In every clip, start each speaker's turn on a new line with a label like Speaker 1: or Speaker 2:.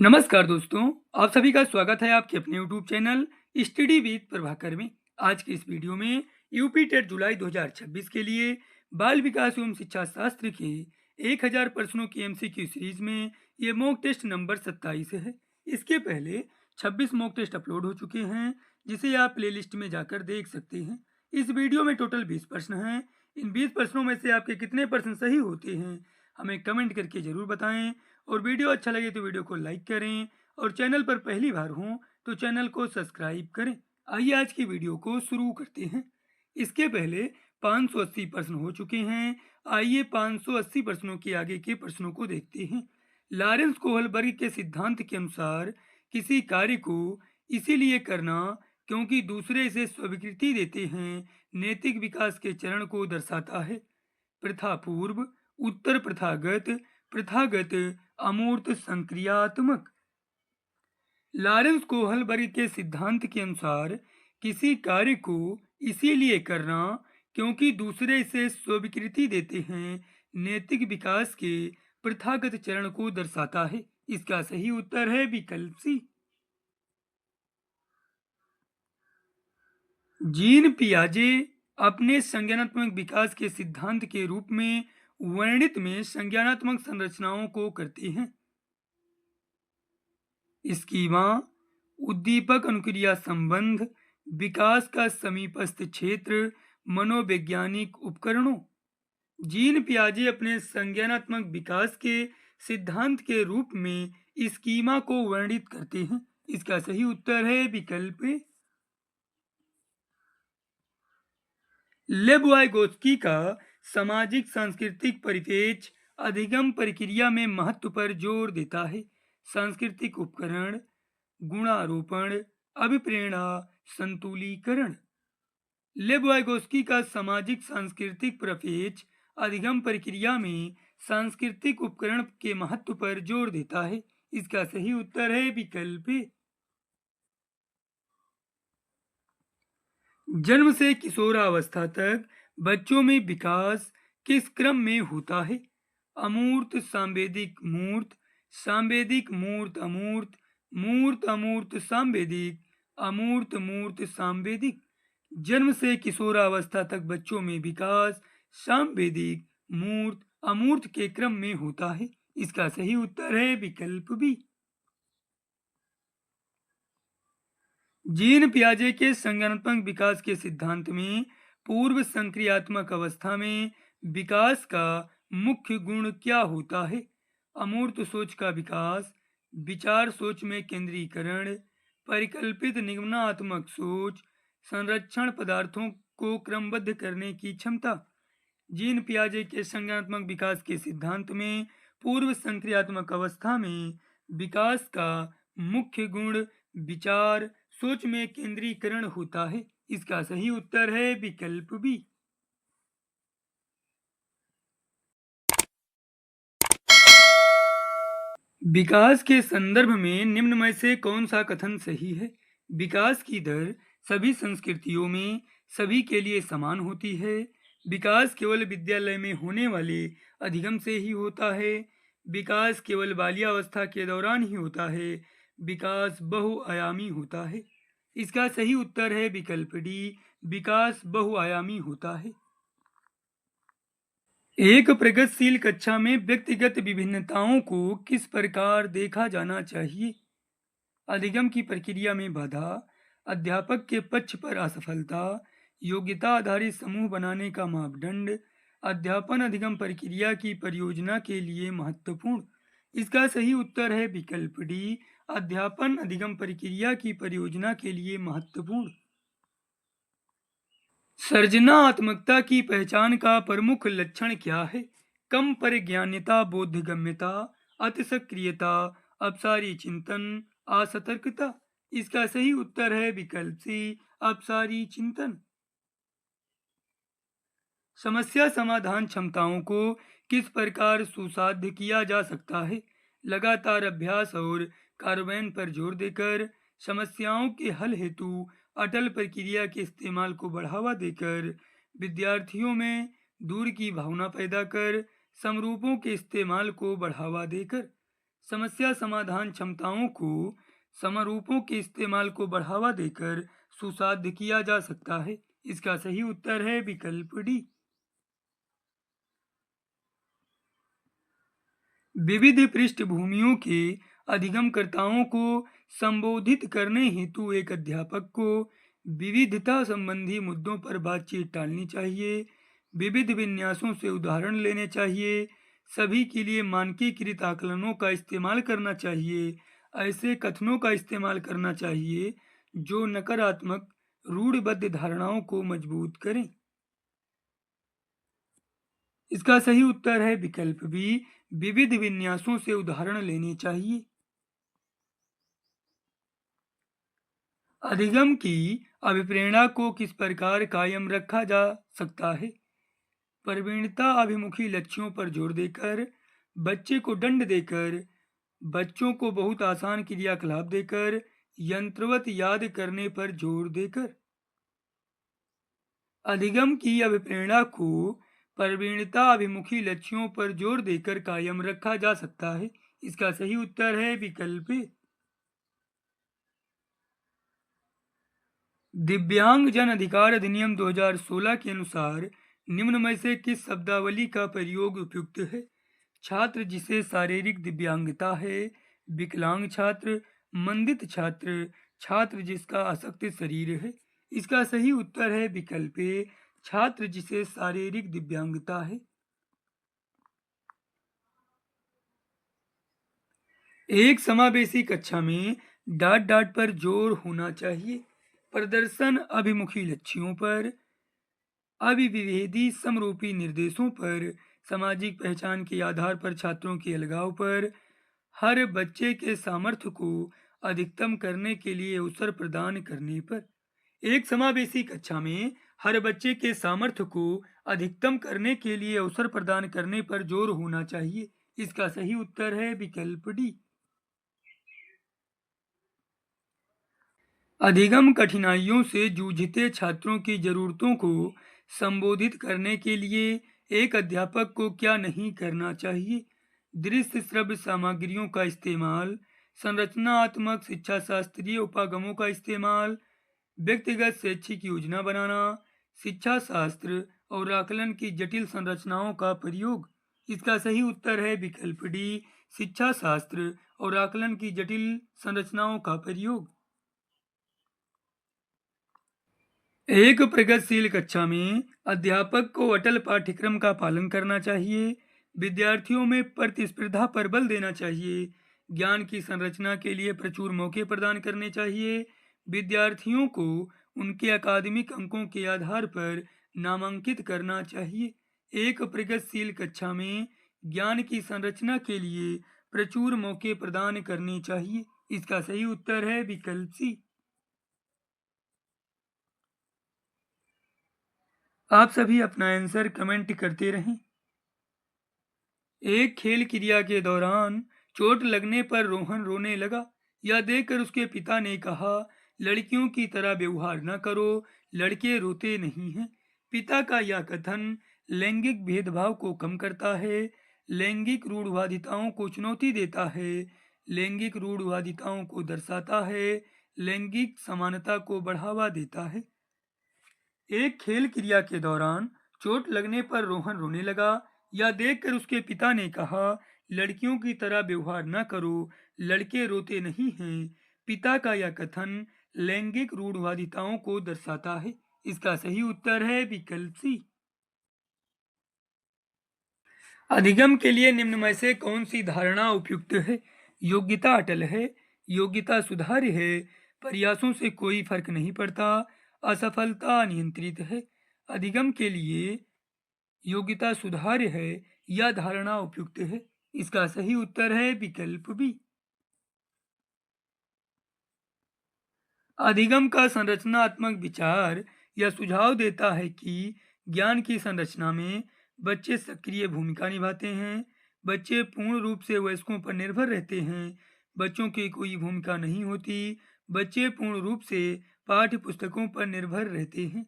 Speaker 1: नमस्कार दोस्तों, आप सभी का स्वागत है आपके अपने YouTube channel study with Prabhakar में। आज की इस वीडियो में यूपी टेट जुलाई 2026 के लिए बाल विकास एवं शिक्षा शास्त्र के 1000 प्रश्नों की एमसीक्यू सीरीज में ये मॉक टेस्ट नंबर 27 है। इसके पहले 26 मॉक टेस्ट अपलोड हो चुके हैं, जिसे आप प्लेलिस्ट में जाकर देख सकते हैं। इस वीडियो में टोटल 20 प्रश्न हैं। इन 20 प्रश्नों में से आपके कितने प्रश्न सही होते हैं हमें कमेंट करके जरूर बताएं। और वीडियो अच्छा लगे तो वीडियो को लाइक करें और चैनल पर पहली बार हो तो चैनल को सब्सक्राइब करें। आइए आज की वीडियो को शुरू करते हैं। इसके पहले 580 प्रश्न हो चुके हैं। आइए 580 प्रश्नों के आगे के प्रश्नों को देखते हैं। लॉरेंस कोहलबर्ग के सिद्धांत के अनुसार किसी कार्य को इसीलिए करना क्योंकि दूसरे इसे स्वीकृति देते हैं नैतिक विकास के चरण को दर्शाता है। प्रथा पूर्व, उत्तर प्रथागत, प्रथागत, अमूर्त, संक्रियात्मक। लॉरेंस कोहलबर्ग के सिद्धांत के अनुसार किसी कार्य को इसीलिए करना क्योंकि दूसरे इसे स्वीकृति देते हैं नैतिक विकास के प्रथागत चरण को दर्शाता है। इसका सही उत्तर है विकल्प सी। जीन पियाजे अपने संज्ञानात्मक विकास के सिद्धांत के रूप में वर्णित में संज्ञानात्मक संरचनाओं को करते हैं। स्कीमा, उद्दीपक अनुक्रिया संबंध, विकास का समीपस्थ क्षेत्र, मनोवैज्ञानिक उपकरणों। जीन पियाजे अपने संज्ञानात्मक विकास के सिद्धांत के रूप में स्कीमा को वर्णित करते हैं। इसका सही उत्तर है विकल्प ए। लेब-वाइगोत्स्की का सामाजिक सांस्कृतिक परिपेक्ष अधिगम प्रक्रिया में महत्व पर जोर देता है। सांस्कृतिक उपकरण, गुणारोपण, अभिप्रेरणा, संतुलीकरण। लेब-वाइगोत्स्की का सामाजिक सांस्कृतिक परिपेक्ष अधिगम प्रक्रिया में सांस्कृतिक उपकरण के महत्व पर जोर देता है। इसका सही उत्तर है विकल्प ए। जन्म से किशोरावस्था तक बच्चों में विकास किस क्रम में होता है? अमूर्त, सांवेदिक, मूर्त, सांवेदिक, मूर्त, अमूर्त, मूर्त, अमूर्त, सांवेदिक, अमूर्त, मूर्त, सांवेदिक। जन्म से किशोरावस्था तक बच्चों में विकास सांवेदिक, मूर्त, अमूर्त के क्रम में होता है। इसका सही उत्तर है विकल्प बी। जीन पियाजे के संज्ञानात्मक विकास के सिद्धांत में पूर्व संक्रियात्मक अवस्था में विकास का मुख्य गुण क्या होता है? अमूर्त सोच का विकास, विचार सोच में केंद्रीकरण, परिकल्पित निगमनात्मक सोच, संरक्षण पदार्थों को क्रमबद्ध करने की क्षमता। जीन पियाजे के संज्ञानात्मक विकास के सिद्धांत में पूर्व संक्रियात्मक अवस्था में विकास का मुख्य गुण विचार सोच में केंद्रीकरण होता है। इसका सही उत्तर है विकल्प बी। विकास के संदर्भ में निम्न में से कौन सा कथन सही है? विकास की दर सभी संस्कृतियों में सभी के लिए समान होती है। विकास केवल विद्यालय में होने वाले अधिगम से ही होता है। विकास केवल बाल्यावस्था के दौरान ही होता है। विकास बहुआयामी होता है। इसका सही उत्तर है विकल्प डी, विकास बहुआयामी होता है। एक प्रगतिशील कक्षा में व्यक्तिगत विभिन्नताओं को किस प्रकार देखा जाना चाहिए? अधिगम की प्रक्रिया में बाधा, अध्यापक के पक्ष पर असफलता, योग्यता आधारित समूह बनाने का मापदंड, अध्यापन अधिगम प्रक्रिया की परियोजना के लिए महत्वपूर्ण। इसका सही उत्तर है विकल्प डी, अध्यापन अधिगम प्रक्रिया की परियोजना के लिए महत्वपूर्ण। सर्जनात्मकता की पहचान का प्रमुख लक्षण क्या है? कम परिज्ञानता, बोधगम्यता, अति सक्रियता, अपसारी चिंतन, असतर्कता। इसका सही उत्तर है विकल्प सी, अपसारी चिंतन। समस्या समाधान क्षमताओं को किस प्रकार सुसाध्य किया जा सकता है? लगातार अभ्यास और कार्यान्वयन पर जोर देकर, समस्याओं के हल हेतु अटल प्रक्रिया के इस्तेमाल को बढ़ावा देकर, विद्यार्थियों में दूर की भावना पैदा कर, समरूपों के इस्तेमाल को बढ़ावा देकर। समस्या समाधान क्षमताओं को समरूपों के इस्तेमाल को बढ़ावा देकर सुसाध्य किया जा सकता है। इसका सही उत्तर है विकल्प डी। विविध पृष्ठभूमियों के अधिगमकर्ताओं को संबोधित करने हेतु एक अध्यापक को विविधता संबंधी मुद्दों पर बातचीत टालनी चाहिए, विविध विन्यासों से उदाहरण लेने चाहिए, सभी के लिए मानकीकृत आकलनों का इस्तेमाल करना चाहिए, ऐसे कथनों का इस्तेमाल करना चाहिए जो नकारात्मक रूढ़िबद्ध धारणाओं को मजबूत करें। इसका सही उत्तर है विकल्प बी। विविध विन्यासों से उदाहरण लेने चाहिए। अधिगम की अभिप्रेरणा को किस प्रकार कायम रखा जा सकता है? प्रवीणता अभिमुखी लक्ष्यों पर जोर देकर, बच्चे को दंड देकर, बच्चों को बहुत आसान क्रियाकलाप देकर, यंत्रवत याद करने पर जोर देकर। अधिगम की अभिप्रेरणा को प्रवीणता अभिमुखी लक्ष्यों पर जोर देकर कायम रखा जा सकता है। इसका सही उत्तर है विकल्प ए। दिव्यांग जन अधिकार अधिनियम 2016 के अनुसार निम्न में से किस शब्दावली का प्रयोग उपयुक्त है? छात्र जिसे शारीरिक दिव्यांगता है, विकलांग छात्र, मंदित छात्र, छात्र जिसका अशक्त शरीर है। इसका सही उत्तर है विकल्प ए, छात्र जिसे शारीरिक दिव्यांगता है। एक समावेशी कक्षा में डाट डाट पर जोर होना चाहिए। प्रदर्शन अभिमुखी लक्ष्यों पर, अभिविभेदी समरूपी निर्देशों पर, सामाजिक पहचान के आधार पर छात्रों के अलगाव पर, हर बच्चे के सामर्थ्य को अधिकतम करने के लिए अवसर प्रदान करने पर। एक समावेशी कक्षा में हर बच्चे के सामर्थ्य को अधिकतम करने के लिए अवसर प्रदान करने पर जोर होना चाहिए। इसका सही उत्तर है विकल्प डी। अधिगम कठिनाइयों से जूझते छात्रों की जरूरतों को संबोधित करने के लिए एक अध्यापक को क्या नहीं करना चाहिए? दृश्य श्रव्य सामग्रियों का इस्तेमाल, संरचनात्मक शिक्षा शास्त्रीय उपागमों का इस्तेमाल, व्यक्तिगत शैक्षिक योजना बनाना, शिक्षा शास्त्र और आकलन की जटिल संरचनाओं का प्रयोग। इसका सही उत्तर है विकल्प डी, शिक्षा शास्त्र और आकलन की जटिल संरचनाओं का प्रयोग। एक प्रगतिशील कक्षा में अध्यापक को अटल पाठ्यक्रम का पालन करना चाहिए, विद्यार्थियों में प्रतिस्पर्धा पर बल देना चाहिए, ज्ञान की संरचना के लिए प्रचुर मौके प्रदान करने चाहिए, विद्यार्थियों को उनके अकादमिक अंकों के आधार पर नामांकित करना चाहिए। एक प्रगतिशील कक्षा में ज्ञान की संरचना के लिए प्रचुर मौके प्रदान करने चाहिए। इसका सही उत्तर है विकल्प सी। आप सभी अपना आंसर कमेंट करते रहें। एक खेल क्रिया के दौरान चोट लगने पर रोहन रोने लगा। यह देखकर उसके पिता ने कहा, लड़कियों की तरह व्यवहार न करो, लड़के रोते नहीं हैं। पिता का यह कथन लैंगिक भेदभाव को कम करता है, लैंगिक रूढ़वादिताओं को चुनौती देता है, लैंगिक रूढ़वादिताओं को दर्शाता है, लैंगिक समानता को बढ़ावा देता है। एक खेल क्रिया के दौरान चोट लगने पर रोहन रोने लगा। यह देखकर उसके पिता ने कहा, लड़कियों की तरह व्यवहार न करो, लड़के रोते नहीं हैं। पिता का यह कथन लैंगिक रूढ़वादिताओं को दर्शाता है। इसका सही उत्तर है विकल्प सी। अधिगम के लिए निम्न में से कौन सी धारणा उपयुक्त है? योग्यता अटल है, योग्यता सुधार्य है, प्रयासों से कोई फर्क नहीं पड़ता, असफलता नियंत्रित है। अधिगम के लिए योग्यता सुधार्य है, यह धारणा उपयुक्त है। इसका सही उत्तर है विकल्प बी। अधिगम का संरचनात्मक विचार यह सुझाव देता है कि ज्ञान की संरचना में बच्चे सक्रिय भूमिका निभाते हैं, बच्चे पूर्ण रूप से वयस्कों पर निर्भर रहते हैं, बच्चों की कोई भूमिका नहीं होती, बच्चे पूर्ण रूप से पाठ्य पुस्तकों पर निर्भर रहते हैं।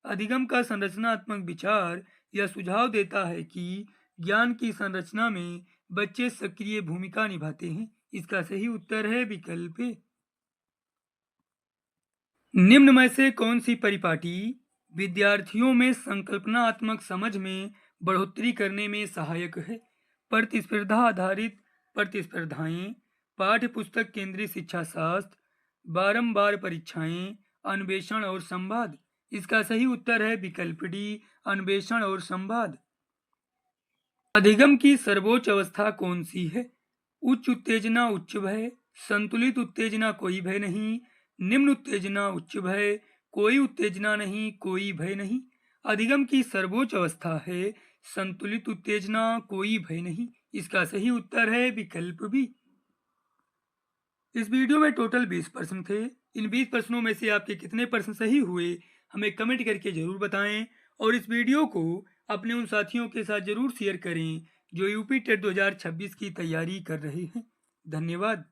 Speaker 1: अधिगम का संरचनात्मक विचार यह सुझाव देता है कि ज्ञान की संरचना में बच्चे सक्रिय भूमिका निभाते हैं। इसका सही उत्तर है विकल्प ए। निम्न में से कौन सी परिपाटी विद्यार्थियों में संकल्पनात्मक समझ में बढ़ोतरी करने में सहायक है? प्रतिस्पर्धा आधारित प्रतिस्पर्धाएं, पाठ्य पुस्तक केंद्रीय शिक्षा शास्त्र, बारंबार परीक्षाएं, अन्वेषण और संवाद। इसका सही उत्तर है विकल्प डी, अन्वेषण और संवाद। अधिगम की सर्वोच्च अवस्था कौन सी है? उच्च उत्तेजना उच्च भय, संतुलित उत्तेजना कोई भय नहीं, निम्न उत्तेजना उच्च भय, कोई उत्तेजना नहीं, कोई भय नहीं। अधिगम की सर्वोच्च अवस्था है संतुलित उत्तेजना, कोई भय नहीं। इसका सही उत्तर है विकल्प बी। इस वीडियो में टोटल 20 प्रश्न थे। इन 20 प्रश्नों में से आपके कितने प्रश्न सही हुए हमें कमेंट करके जरूर बताएं और इस वीडियो को अपने उन साथियों के साथ जरूर शेयर करें जो यूपी टेट 2026 की तैयारी कर रहे हैं। धन्यवाद।